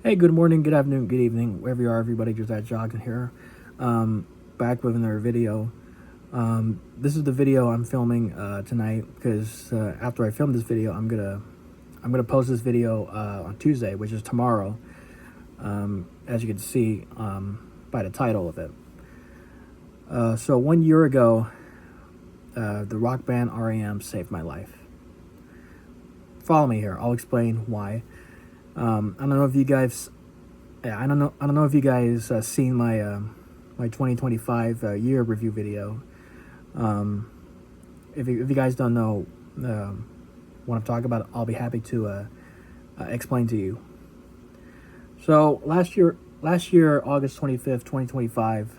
Hey, good morning, good afternoon, good evening, wherever you are, everybody. Just that jogging here. Back with another video. This is the video I'm filming tonight because after I film this video, I'm gonna post this video on Tuesday, which is tomorrow. As you can see by the title of it. So 1 year ago, the rock band R.E.M. saved my life. Follow me here. I'll explain why. I don't know if you guys. I don't know if you guys seen my my 2025 year review video. If you guys don't know what I'm talking about, I'll be happy to explain to you. So last year, August 25th, 2025,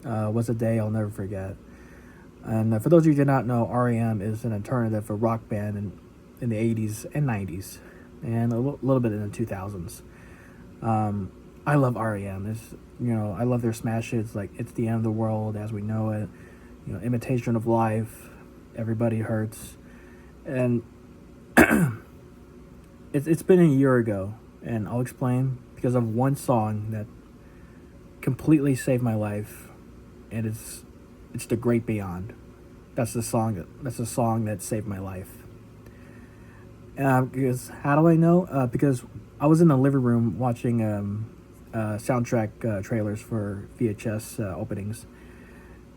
was a day I'll never forget. And for those of you who do not know, R.E.M. is an alternative for rock band in the 80s and 90s. And a little bit in the 2000s. I love R.E.M. I love their smash hits like "It's the End of the World as We Know It," "Imitation of Life," "Everybody Hurts," and it's been a year ago, and I'll explain because of one song that completely saved my life, and it's "The Great Beyond." That's the song that saved my life. Because how do I know? Because I was in the living room watching soundtrack trailers for VHS openings,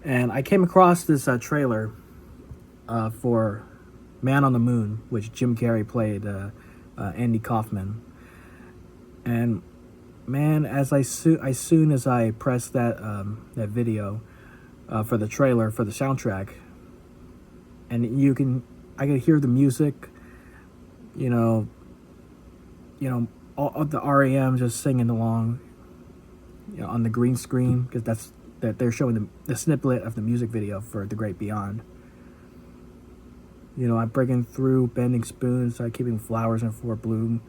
and I came across this trailer for "Man on the Moon," which Jim Carrey played Andy Kaufman. And man, as soon as I pressed that video for the trailer for the soundtrack, and I could hear the music. All the R.E.M. just singing along, on the green screen, because they're showing the snippet of the music video for "The Great Beyond." I'm breaking through, bending spoons, keeping flowers in full bloom.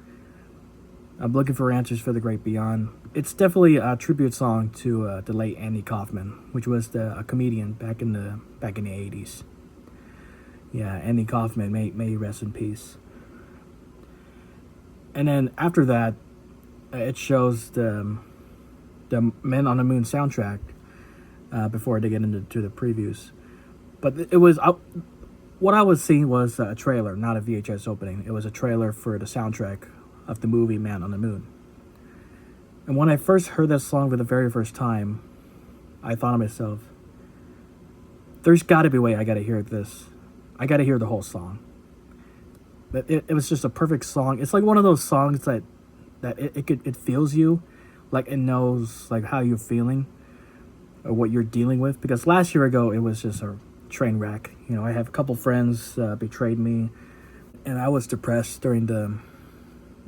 I'm looking for answers for "The Great Beyond." It's definitely a tribute song to the late Andy Kaufman, which was a comedian back in the 80s. Yeah, Andy Kaufman, may he rest in peace. And then after that, it shows the "Men on the Moon" soundtrack before they get into the previews. But it was what I was seeing was a trailer, not a VHS opening. It was a trailer for the soundtrack of the movie "Man on the Moon." And when I first heard that song for the very first time, I thought to myself, "There's got to be a way I got to hear this. I got to hear the whole song." But it was just a perfect song. It's like one of those songs that it feels you, like it knows like how you're feeling or what you're dealing with. Because last year ago it was just a train wreck. I have a couple friends betrayed me, and I was depressed during the.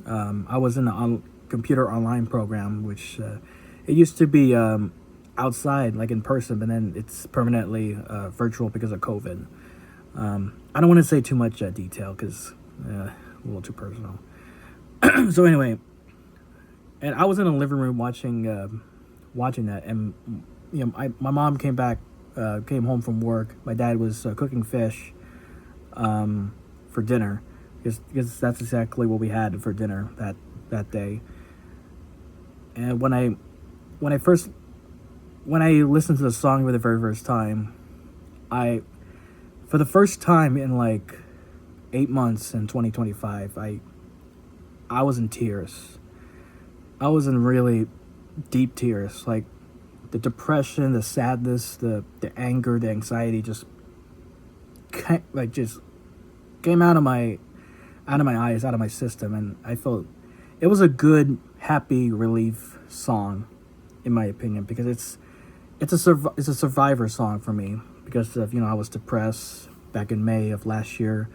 I was in the computer online program, which it used to be outside, like in person, but then it's permanently virtual because of COVID. I don't want to say too much detail because. A little too personal. So anyway, and I was in a living room watching that, and my mom came home from work. My dad was cooking fish for dinner, because that's exactly what we had for dinner that day. And when I listened to the song for the very first time, for the first time in like 8 months in 2025, I was in tears. I was in really deep tears. Like the depression, the sadness, the anger, the anxiety just came out of my eyes, out of my system, and I felt it was a good, happy relief song, in my opinion, because it's a survivor song for me, because of I was depressed back in May of last year.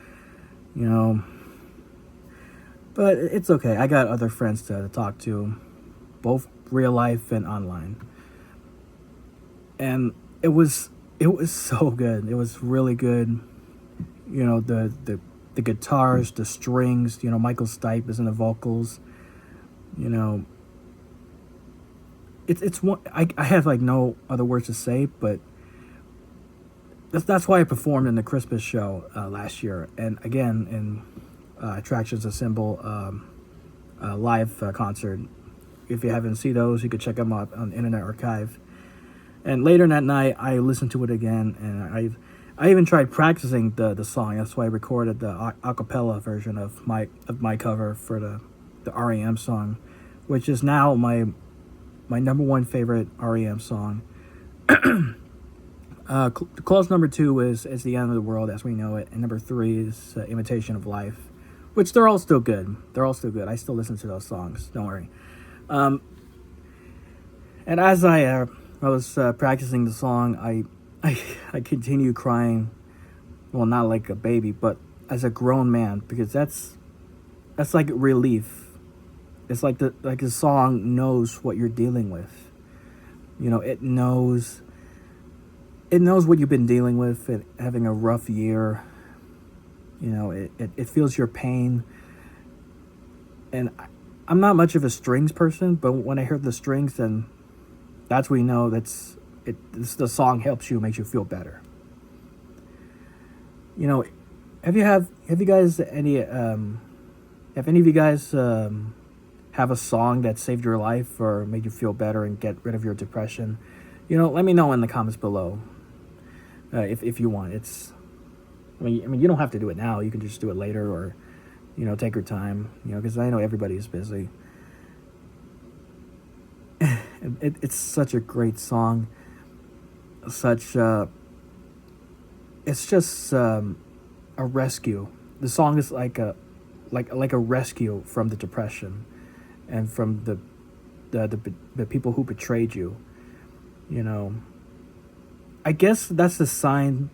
But it's okay. I got other friends to talk to, both real life and online. And it was so good. It was really good. The guitars, the strings. Michael Stipe is in the vocals. It's one. I have like no other words to say, but that's why I performed in the Christmas show last year, and again in Attractions Assemble live concert if you haven't seen those, you could check them out on Internet Archive. And later that night, I listened to it again, and I even tried practicing the song. That's why I recorded the acapella version of my cover for the R.E.M. song, which is now my number one favorite R.E.M. song. Close number 2 is The End of the World as We Know It, and number 3 is Imitation of Life, which they're all still good. They're all still good. I still listen to those songs. Don't worry. And as I was practicing the song, I continue crying. Well, not like a baby, but as a grown man, because that's like relief. It's like the song knows what you're dealing with. You know, it knows what you've been dealing with, having a rough year. You know, it feels your pain. And I'm not much of a strings person, but when I hear the strings, then that's when you know the song helps you, makes you feel better. You know, have you guys any have any of you guys have a song that saved your life or made you feel better and get rid of your depression? You know, let me know in the comments below. If you want. I mean, you don't have to do it now. You can just do it later, or, you know, take your time. You know, because I know everybody's busy. It's such a great song. It's just a rescue. The song is like a rescue from the depression, and from the people who betrayed you. You know, I guess that's a sign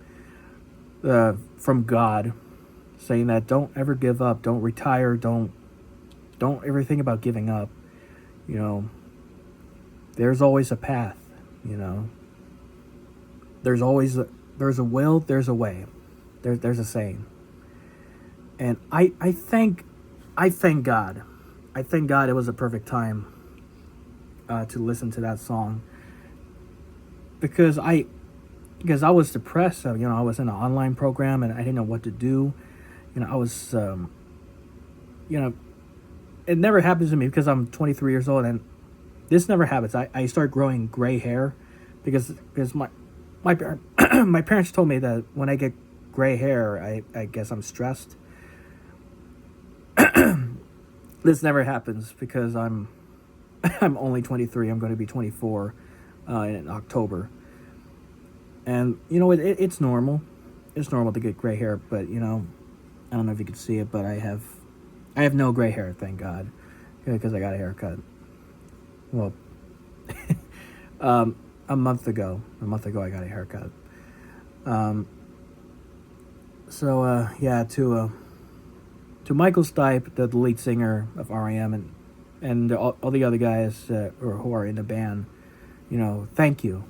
from God, saying that don't ever give up, don't retire, don't ever think about giving up. You know, there's always a path. You know, there's a will, there's a way. There's a saying, and I thank God. I thank God it was a perfect time to listen to that song, because I was depressed. You know, I was in an online program and I didn't know what to do. You know, I was, you know, it never happens to me because I'm 23 years old, and this never happens. I start growing gray hair because my my parents told me that when I get gray hair, I guess I'm stressed. This never happens because I'm only 23. I'm going to be 24 in October. And, you know, it's normal. It's normal to get gray hair, but, you know, I don't know if you can see it, but I have no gray hair, thank God, because I got a haircut. Well, a month ago I got a haircut. Yeah, to Michael Stipe, the lead singer of R.E.M, and all the other guys who are in the band, you know, thank you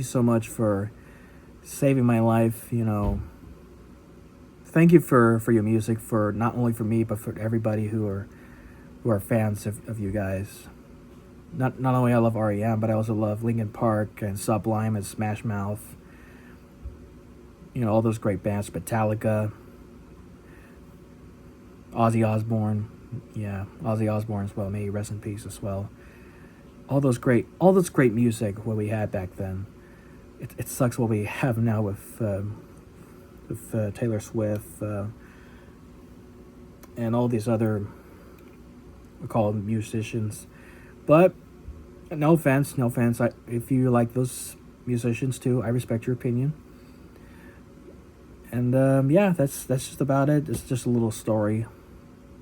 so much for saving my life. You know, thank you for your music, for not only for me but for everybody who are fans of you guys. Not only I love R.E.M, but I also love Linkin Park and Sublime and Smash Mouth. You know, all those great bands, Metallica, Ozzy Osbourne. Yeah, Ozzy Osbourne as well. May he rest in peace as well. All those great music what we had back then. It sucks what we have now with Taylor Swift and all these other, we call them musicians. But no offense. If you like those musicians too, I respect your opinion. And yeah, that's just about it. It's just a little story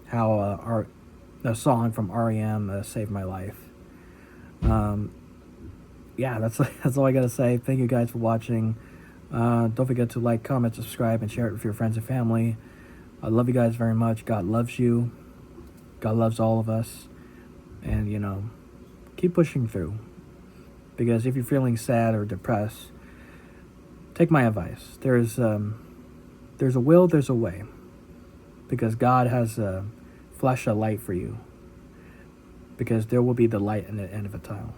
how a song from R.E.M saved my life. Yeah, that's all I gotta say. Thank you guys for watching. Don't forget to like, comment, subscribe, and share it with your friends and family. I love you guys very much. God loves you. God loves all of us. And, you know, keep pushing through. Because if you're feeling sad or depressed, take my advice. There's a will, there's a way. Because God has flashed a light for you. Because there will be the light at the end of a tunnel.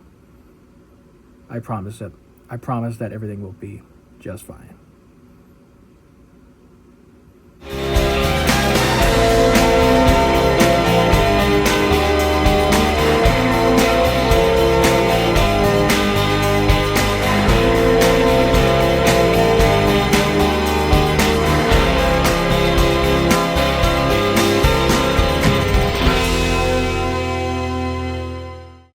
I promise it. I promise that everything will be just fine.